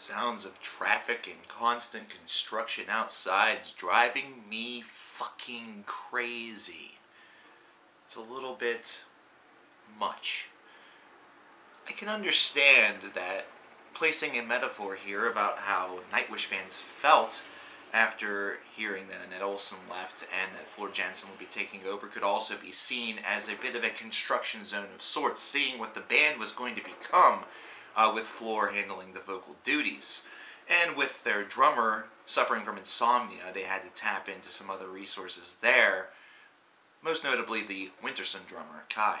Sounds of traffic and constant construction outside's driving me fucking crazy. It's a little bit much. I can understand that placing a metaphor here about how Nightwish fans felt after hearing that Annette Olson left and that Floor Jansen will be taking over could also be seen as a bit of a construction zone of sorts, seeing what the band was going to become with Floor handling the vocal duties. And with their drummer suffering from insomnia, they had to tap into some other resources there, most notably the Winterson drummer, Kai.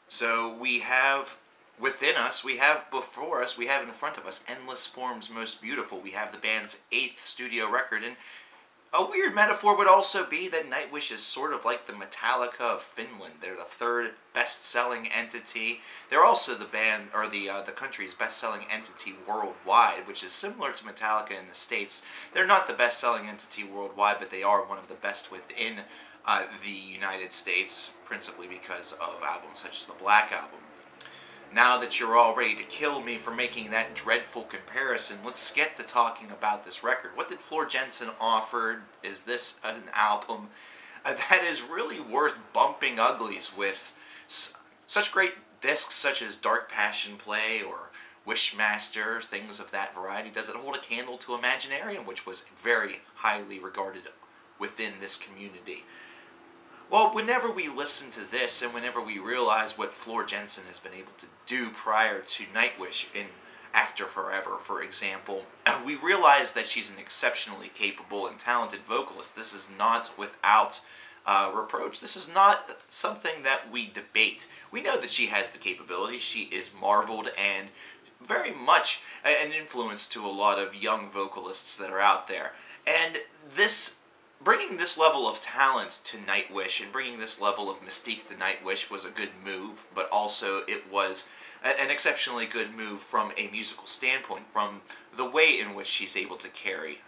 So we have within us, we have before us, we have in front of us, Endless Forms Most Beautiful. We have the band's 8th studio record, and a weird metaphor would also be that Nightwish is sort of like the Metallica of Finland. They're the 3rd best-selling entity. They're also the band, or the country's best-selling entity worldwide, which is similar to Metallica in the States. They're not the best-selling entity worldwide, but they are one of the best within the United States, principally because of albums such as the Black Album. Now that you're all ready to kill me for making that dreadful comparison, let's get to talking about this record. What did Fleur Jensen offer? Is this an album that is really worth bumping uglies with? Such great discs such as Dark Passion Play or Wishmaster, things of that variety. Does it hold a candle to Imaginarium, which was very highly regarded within this community? Well, whenever we listen to this and whenever we realize what Floor Jansen has been able to do prior to Nightwish in After Forever, for example, we realize that she's an exceptionally capable and talented vocalist. This is not without reproach. This is not something that we debate. We know that she has the capability. She is marveled and very much an influence to a lot of young vocalists that are out there. And bringing this level of talent to Nightwish and bringing this level of mystique to Nightwish was a good move, but also it was an exceptionally good move from a musical standpoint, from the way in which she's able to carry.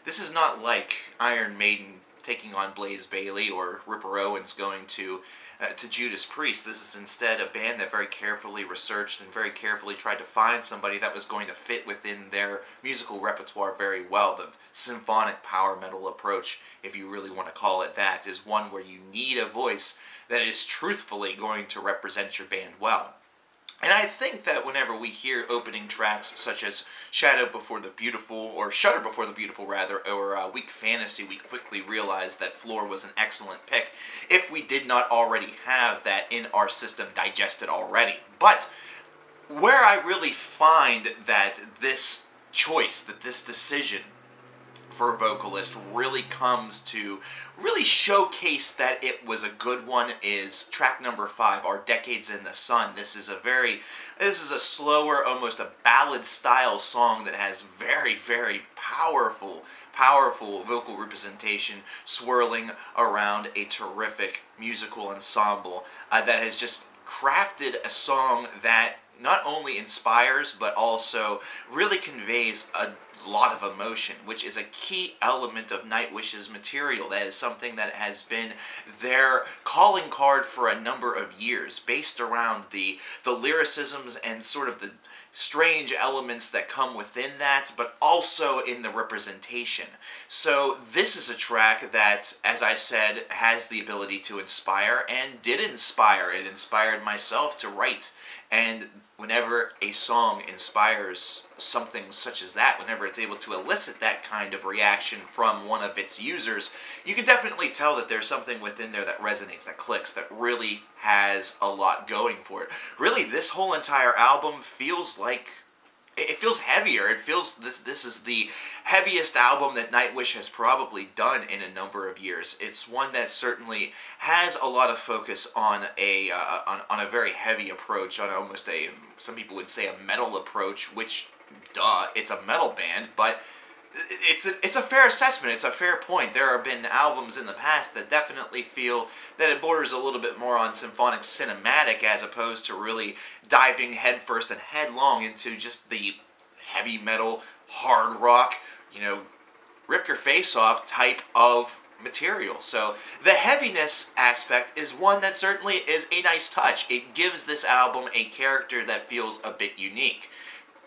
This is not like Iron Maiden taking on Blaze Bayley or Ripper Owens going to Judas Priest. This is instead a band that very carefully researched and very carefully tried to find somebody that was going to fit within their musical repertoire very well. The symphonic power metal approach, if you really want to call it that, is one where you need a voice that is truthfully going to represent your band well. And I think that whenever we hear opening tracks such as Shadow Before the Beautiful, or Shudder Before the Beautiful rather, or Weak Fantasy, we quickly realize that Floor was an excellent pick, if we did not already have that in our system digested already. But where I really find that this choice, that this decision for a vocalist really comes to really showcase that it was a good one is track number 5, Our Decades in the Sun. This is a slower, almost a ballad style song that has very, very powerful vocal representation swirling around a terrific musical ensemble that has just crafted a song that not only inspires but also really conveys a lot of emotion, which is a key element of Nightwish's material. That is something that has been their calling card for a number of years, based around the lyricisms and sort of the strange elements that come within that, but also in the representation. So this is a track that, as I said, has the ability to inspire, and did inspire. It inspired myself to write. And whenever a song inspires something such as that, whenever it's able to elicit that kind of reaction from one of its users, you can definitely tell that there's something within there that resonates, that clicks, that really has a lot going for it. Really, this whole entire album feels like, it feels heavier. It feels this is the heaviest album that Nightwish has probably done in a number of years. It's one that certainly has a lot of focus on a very heavy approach, on almost a, some people would say, a metal approach, which, duh, it's a metal band, but it's a fair assessment. It's a fair point. There have been albums in the past that definitely feel that it borders a little bit more on symphonic cinematic as opposed to really diving headfirst and headlong into just the heavy metal, hard rock, you know, rip your face off type of material. So the heaviness aspect is one that certainly is a nice touch. It gives this album a character that feels a bit unique.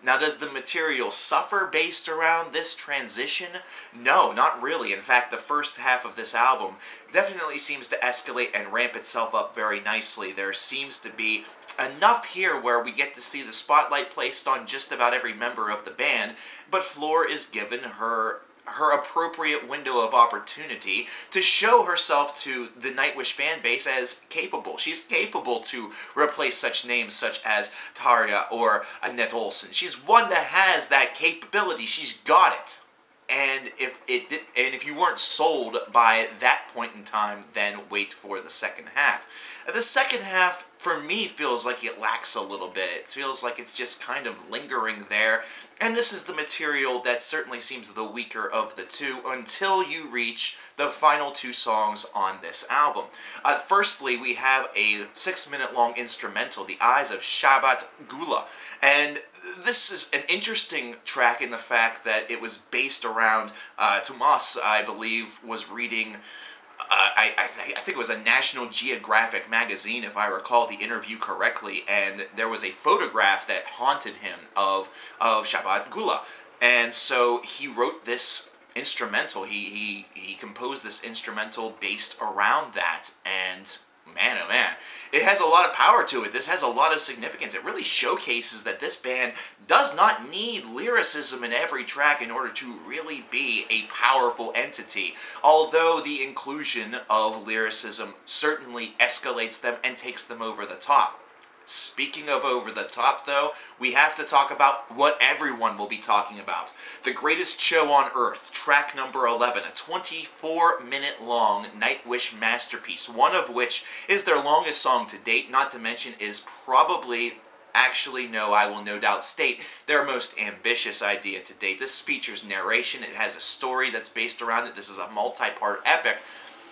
Now, does the material suffer based around this transition? No, not really. In fact, the first half of this album definitely seems to escalate and ramp itself up very nicely. There seems to be enough here where we get to see the spotlight placed on just about every member of the band, but Fleur is given her appropriate window of opportunity to show herself to the Nightwish fan base as capable. She's capable to replace such names such as Tarja or Annette Olsen. She's one that has that capability. She's got it. And if you weren't sold by that point in time, then wait for the second half. The second half, for me, feels like it lacks a little bit. It feels like it's just kind of lingering there. And this is the material that certainly seems the weaker of the two until you reach the final two songs on this album. Firstly, we have a 6-minute long instrumental, The Eyes of Shabbat Gula. And this is an interesting track in the fact that it was based around Tomas, I believe, was reading... I think it was a National Geographic magazine, if I recall the interview correctly, and there was a photograph that haunted him of Shabbat Gula. And so he wrote this instrumental, he composed this instrumental based around that, and man, oh man, it has a lot of power to it. This has a lot of significance. It really showcases that this band does not need lyricism in every track in order to really be a powerful entity, although the inclusion of lyricism certainly escalates them and takes them over the top. Speaking of over the top, though, we have to talk about what everyone will be talking about. The Greatest Show on Earth, track number 11, a 24-minute long Nightwish masterpiece, one of which is their longest song to date, not to mention is probably, actually no, I will no doubt state, their most ambitious idea to date. This features narration, it has a story that's based around it, this is a multi-part epic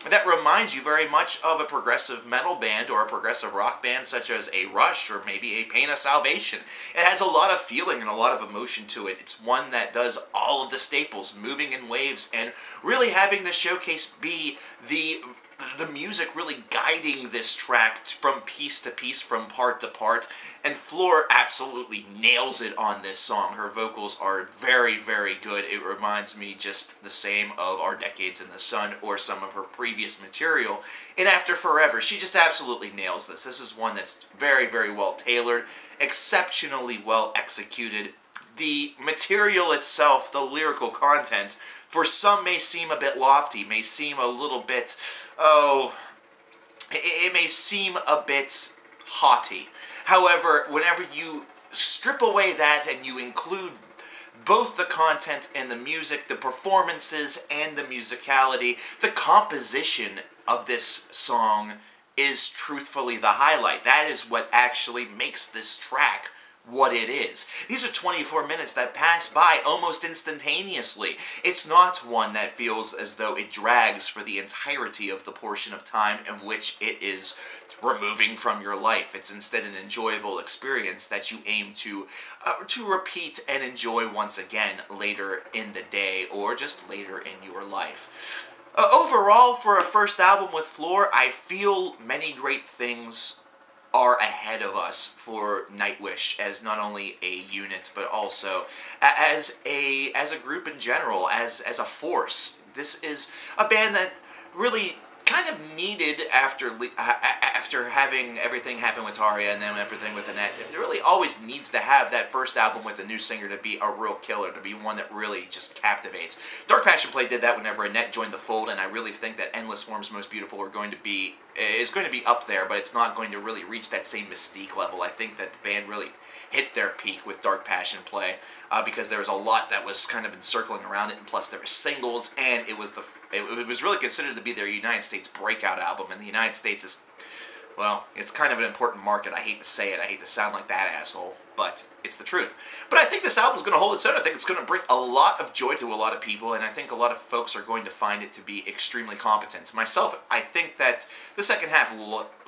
that reminds you very much of a progressive metal band or a progressive rock band such as a Rush or maybe a Pain of Salvation. It has a lot of feeling and a lot of emotion to it. It's one that does all of the staples, moving in waves, and really having the showcase be the music really guiding this track from piece to piece, from part to part, and Fleur absolutely nails it on this song. Her vocals are very, very good. It reminds me just the same of Our Decades in the Sun or some of her previous material. And After Forever, she just absolutely nails this. This is one that's very, very well tailored, exceptionally well executed. The material itself, the lyrical content, for some may seem a bit lofty, may seem a little bit, it may seem a bit haughty. However, whenever you strip away that and you include both the content and the music, the performances and the musicality, the composition of this song is truthfully the highlight. That is what actually makes this track what it is. These are 24 minutes that pass by almost instantaneously. It's not one that feels as though it drags for the entirety of the portion of time in which it is removing from your life. It's instead an enjoyable experience that you aim to repeat and enjoy once again later in the day or just later in your life. Overall, for a first album with Fleur, I feel many great things are ahead of us for Nightwish as not only a unit but also as a group in general, as a force. This is a band that really kind of needed after having everything happen with Tarja and then everything with Annette. It really always needs to have that first album with a new singer to be a real killer, to be one that really just captivates. Dark Passion Play did that whenever Annette joined the fold, and I really think that Endless Forms Most Beautiful is going to be up there, but it's not going to really reach that same mystique level. I think that the band really hit their peak with Dark Passion Play because there was a lot that was kind of encircling around it, and plus there were singles, and it was really considered to be their United States breakout album, and the United States is, well, it's kind of an important market. I hate to say it. I hate to sound like that asshole, but it's the truth. But I think this album's going to hold its own. I think it's going to bring a lot of joy to a lot of people, and I think a lot of folks are going to find it to be extremely competent. Myself, I think that the second half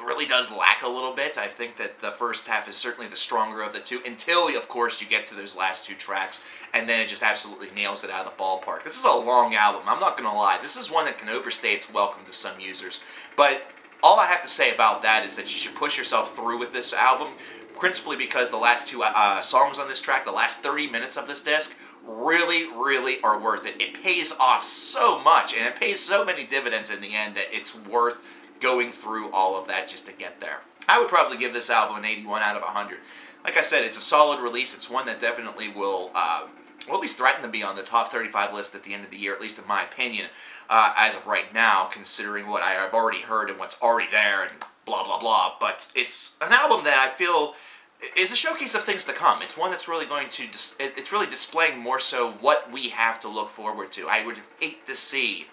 really does lack a little bit. I think that the first half is certainly the stronger of the two, until, of course, you get to those last two tracks, and then it just absolutely nails it out of the ballpark. This is a long album. I'm not going to lie. This is one that can overstay its welcome to some users, but all I have to say about that is that you should push yourself through with this album. principally because the last two songs on this track, the last 30 minutes of this disc, really, really are worth it. It pays off so much, and it pays so many dividends in the end that it's worth going through all of that just to get there. I would probably give this album an 81 out of 100. Like I said, it's a solid release. It's one that definitely will at least threaten to be on the top 35 list at the end of the year, at least in my opinion, as of right now, considering what I have already heard and what's already there and blah, blah, blah. But it's an album that I feel is a showcase of things to come. It's one that's really going to, it's really displaying more so what we have to look forward to. I would hate to see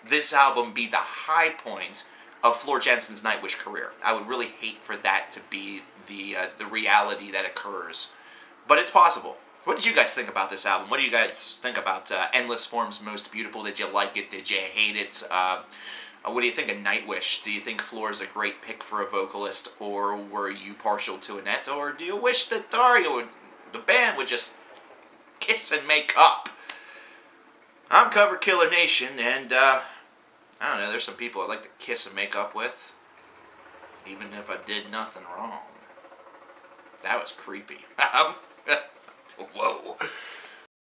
this album be the high point of Floor Jansen's Nightwish career. I would really hate for that to be the reality that occurs. But it's possible. What did you guys think about this album? What do you guys think about Endless Form's Most Beautiful? Did you like it? Did you hate it? What do you think of Nightwish? Do you think Floor is a great pick for a vocalist, or were you partial to Annette, or do you wish that Dario, the band, would just kiss and make up? I'm coverkillernation, and I don't know, there's some people I'd like to kiss and make up with, even if I did nothing wrong. That was creepy. Whoa.